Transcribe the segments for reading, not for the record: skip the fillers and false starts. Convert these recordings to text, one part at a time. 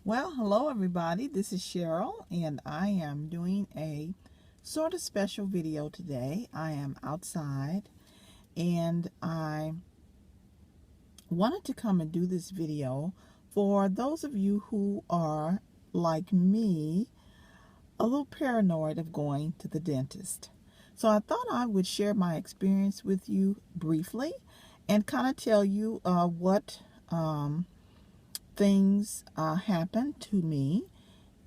Well, hello everybody. This is Cheryl, and I am doing a sort of special video today. I am outside, and I wanted to come and do this video for those of you who are, like me, a little paranoid of going to the dentist. So I thought I would share my experience with you briefly and kind of tell you what things happened to me,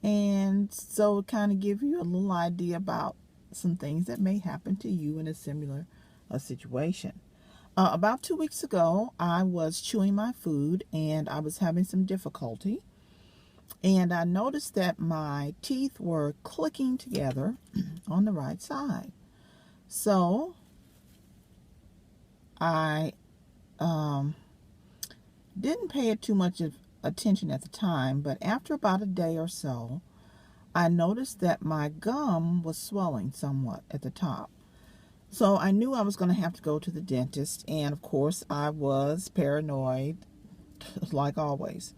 and so kind of give you a little idea about some things that may happen to you in a similar situation. About 2 weeks ago, I was chewing my food and I was having some difficulty, and I noticed that my teeth were clicking together on the right side. So I didn't pay it too much of attention at the time, but after about a day or so, I noticed that my gum was swelling somewhat at the top. So I knew I was going to have to go to the dentist, and of course I was paranoid, like always.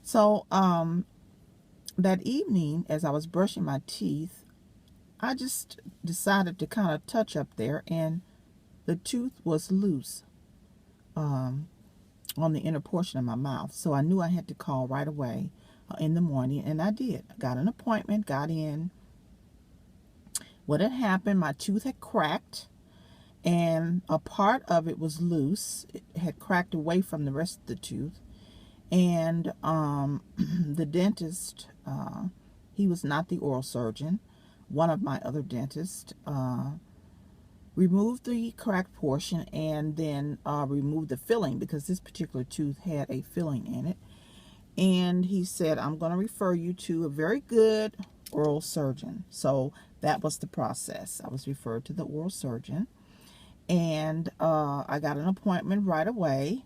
So that evening, as I was brushing my teeth, I just decided to kind of touch up there, and the tooth was loose on the inner portion of my mouth. So I knew I had to call right away in the morning, and I did. I got an appointment, got in. What had happened, my tooth had cracked, and a part of it was loose. It had cracked away from the rest of the tooth, and the dentist, he was not the oral surgeon. One of my other dentists removed the cracked portion and then removed the filling, because this particular tooth had a filling in it. And he said, I'm going to refer you to a very good oral surgeon. So that was the process. I was referred to the oral surgeon, and I got an appointment right away.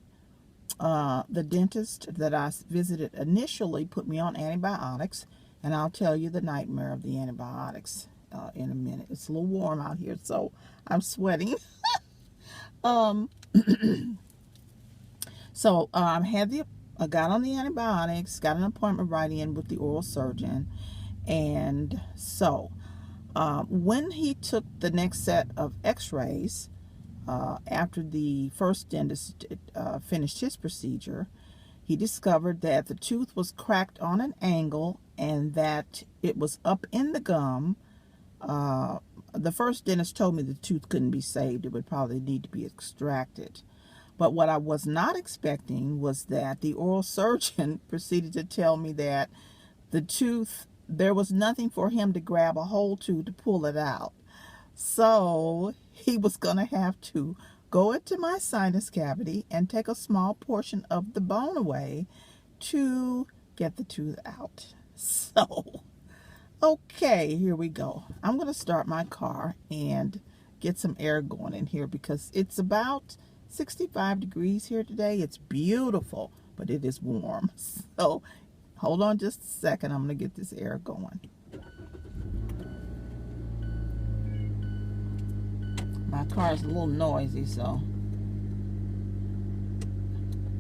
The dentist that I visited initially put me on antibiotics, and I'll tell you the nightmare of the antibiotics in a minute. It's a little warm out here, so I'm sweating. So I got on the antibiotics, got an appointment right in with the oral surgeon, and so when he took the next set of x-rays, after the first dentist finished his procedure, he discovered that the tooth was cracked on an angle and that it was up in the gum. The first dentist told me the tooth couldn't be saved. It would probably need to be extracted. But what I was not expecting was that the oral surgeon proceeded to tell me that the tooth, there was nothing for him to grab a hold to pull it out. So he was going to have to go into my sinus cavity and take a small portion of the bone away to get the tooth out. So, okay, here we go. I'm going to start my car and get some air going in here, because it's about 65 degrees here today. It's beautiful, but it is warm. So hold on just a second. I'm going to get this air going. My car is a little noisy, so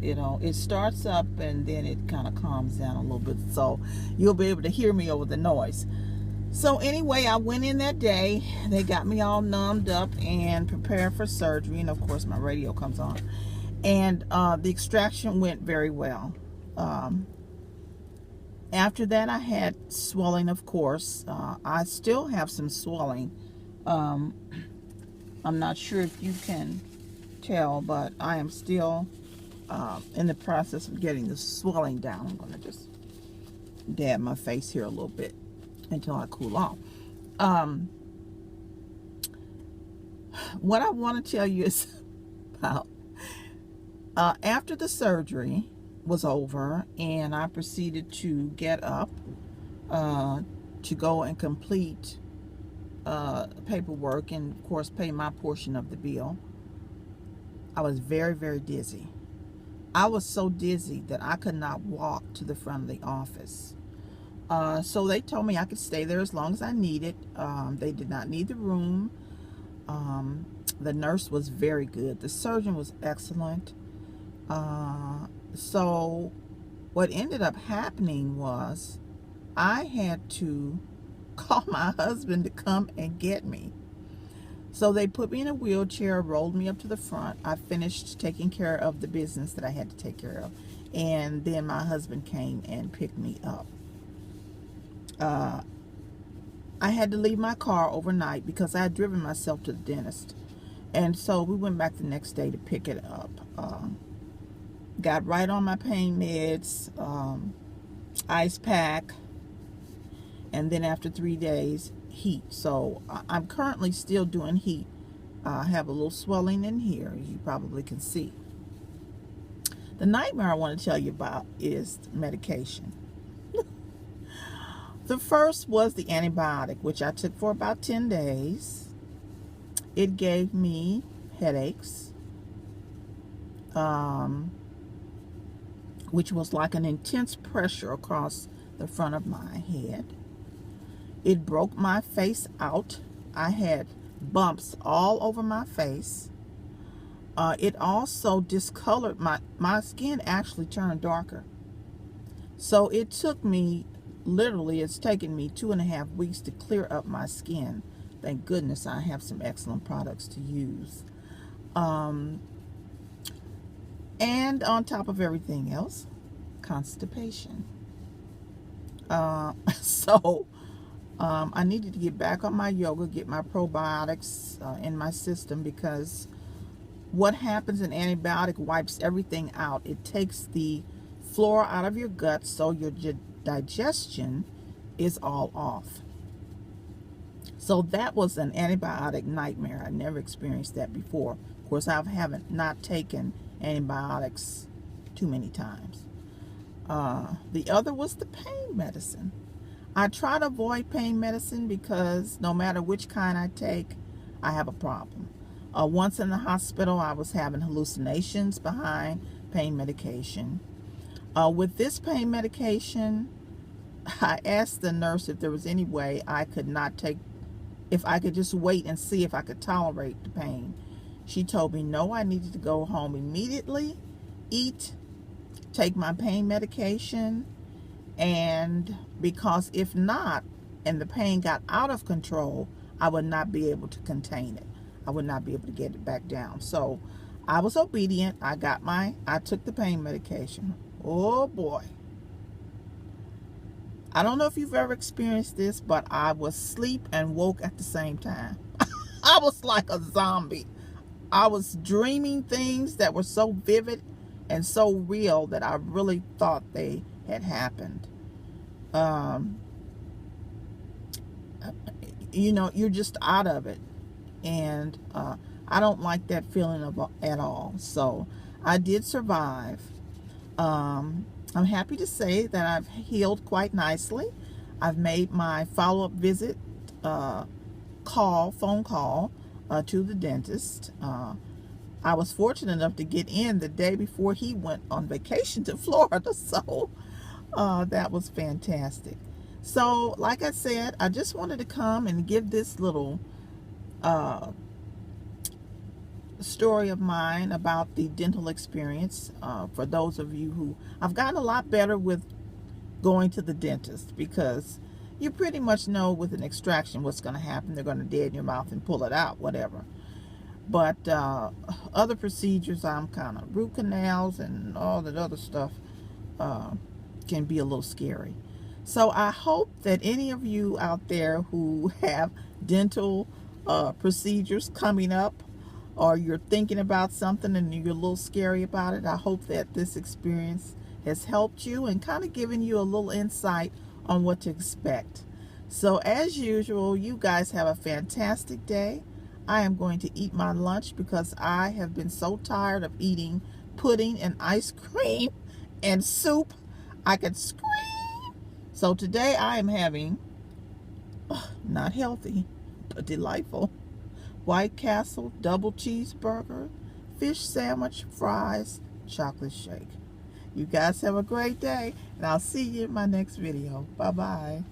it starts up and then it kind of calms down a little bit, so you'll be able to hear me over the noise. So anyway, I went in that day. They got me all numbed up and prepared for surgery, and of course my radio comes on, and the extraction went very well. After that, I had swelling, of course. I still have some swelling. I'm not sure if you can tell, but I am still in the process of getting the swelling down. I'm going to just dab my face here a little bit until I cool off. What I want to tell you is about after the surgery was over and I proceeded to get up to go and complete paperwork and of course pay my portion of the bill, I was very, very dizzy. I was so dizzy that I could not walk to the front of the office. So they told me I could stay there as long as I needed. They did not need the room. The nurse was very good. The surgeon was excellent. So what ended up happening was I had to call my husband to come and get me. So they put me in a wheelchair, rolled me up to the front. I finished taking care of the business that I had to take care of. And then my husband came and picked me up. I had to leave my car overnight because I had driven myself to the dentist. And so we went back the next day to pick it up. Got right on my pain meds, ice pack, and then after 3 days, heat. So I'm currently still doing heat. I have a little swelling in here, as you probably can see. The nightmare I want to tell you about is medication. The first was the antibiotic, which I took for about 10 days. It gave me headaches, which was like an intense pressure across the front of my head. It broke my face out. I had bumps all over my face. It also discolored my skin, actually turned darker. So it took me, literally, it's taken me 2.5 weeks to clear up my skin. Thank goodness I have some excellent products to use. And on top of everything else, constipation. I needed to get back on my yoga, get my probiotics in my system, because what happens, an antibiotic wipes everything out. It takes the flora out of your gut, so your digestion is all off. So that was an antibiotic nightmare. I never experienced that before. Of course, I haven't not taken antibiotics too many times. The other was the pain medicine. I try to avoid pain medicine because no matter which kind I take, I have a problem. Once in the hospital, I was having hallucinations behind pain medication. With this pain medication, I asked the nurse if there was any way I could not take, if I could just wait and see if I could tolerate the pain. She told me no, I needed to go home immediately, eat, take my pain medication, and because if not, and the pain got out of control, I would not be able to contain it. I would not be able to get it back down. So I was obedient. I took the pain medication. Oh boy. I don't know if you've ever experienced this, but I was asleep and woke at the same time. I was like a zombie. I was dreaming things that were so vivid and so real that I really thought they had happened. You know, you're just out of it. And I don't like that feeling at all. So I did survive. I'm happy to say that I've healed quite nicely. I've made my follow-up visit, phone call to the dentist. I was fortunate enough to get in the day before he went on vacation to Florida. So that was fantastic. So like I said, I just wanted to come and give this little story of mine about the dental experience for those of you who, I've gotten a lot better with going to the dentist, because you pretty much know with an extraction what's going to happen. They're going to deaden your mouth and pull it out, whatever. But other procedures, I'm kind of root canals and all that other stuff can be a little scary. So I hope that any of you out there who have dental procedures coming up, or you're thinking about something and you're a little scary about it, I hope that this experience has helped you and kind of given you a little insight on what to expect. So as usual, you guys have a fantastic day. I am going to eat my lunch because I have been so tired of eating pudding and ice cream and soup. I could scream. So today I am having, not healthy, but delightful, White Castle double cheeseburger, fish sandwich, fries, chocolate shake. You guys have a great day, and I'll see you in my next video. Bye-bye.